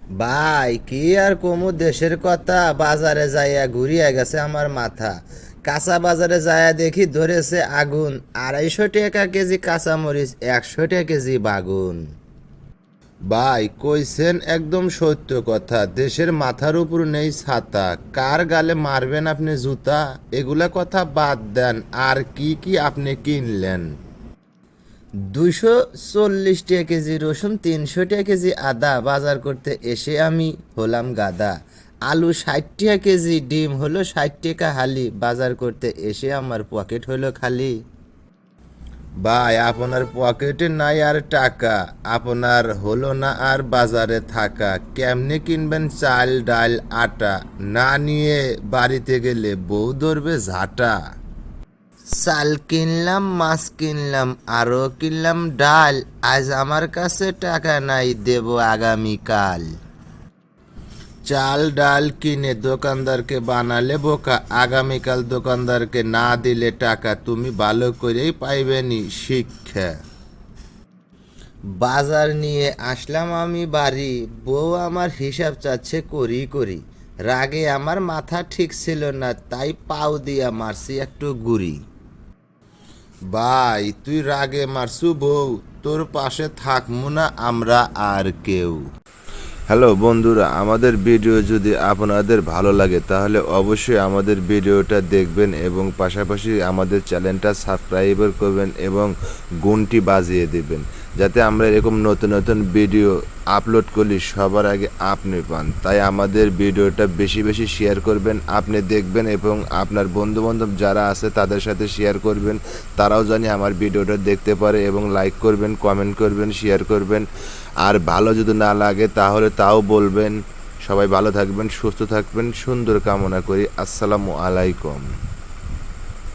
ভাই কি আর কমু দেশের কথা, বাজারে যাইয়া ঘুরিয়া গেছে আমার মাথা। কাঁচা বাজারে যাইয়া দেখি ধরেছে আগুন, 250 টাকা কেজি কাঁচা মরিচ, 100 টাকা কেজি বাগুন। ভাই কইছেন একদম সত্য কথা, দেশের মাথার উপর নেই ছাতা, কার গালে মারবেন আপনি জুতা? এগুলা কথা বাদ দেন, আর কি কি আপনি কিনলেন? 240 টাকা কেজি রসুন, 300 টাকা কেজি আদা, বাজার করতে এসে আমি হলাম গাদা। আলু 60 টাকা কেজি, ডিম হলো 60 টাকা হালি, বাজার করতে এসে আমার পকেট হলো খালি। ভাই আপনার পকেটে নাই আর টাকা, আপনার হলো না আর বাজারে থাকা, কেমনে কিনবেন চাল ডাল আটা, না নিয়ে বাড়িতে গেলে বউ ধরবে ঝাঁটা। চাল কিনলাম, মাছ কিনলাম, আরও কিনলাম ডাল, আজ আমার কাছে টাকা নাই, দেব আগামীকাল। চাল ডাল কিনে দোকানদারকে বানালে বোকা, আগামীকাল দোকানদারকে না দিলে টাকা, তুমি ভালো করেই পাইবেনি শিক্ষা। বাজার নিয়ে আসলাম আমি বাড়ি, বউ আমার হিসাব চাচ্ছে করি করি, রাগে আমার মাথা ঠিক ছিল না, তাই পাও দিয়া মারছি একটু গুড়ি। ভাই তুই রাগে মারছু বউ, তোর পাশে থাকমু না আমরা আর কেউ। হ্যালো বন্ধুরা, আমাদের ভিডিও যদি আপনাদের ভালো লাগে তাহলে অবশ্যই আমাদের ভিডিওটা দেখবেন এবং পাশাপাশি আমাদের চ্যানেলটা সাবস্ক্রাইব করবেন এবং ঘন্টি বাজিয়ে দেবেন, যাতে আমরা এরকম নতুন নতুন ভিডিও আপলোড করলে সবার আগে আপনি পান। তাই আমাদের ভিডিওটা বেশি বেশি শেয়ার করবেন, আপনি দেখবেন এবং আপনার বন্ধুবান্ধব যারা আছে তাদের সাথে শেয়ার করবেন, তারাও জানি আমার ভিডিওটা দেখতে পারে, এবং লাইক করবেন, কমেন্ট করবেন, শেয়ার করবেন। আর ভালো যদি না লাগে তাহলে তাও বলবেন। সবাই ভালো থাকবেন, সুস্থ থাকবেন, সুন্দর কামনা করি। আসসালামু আলাইকুম।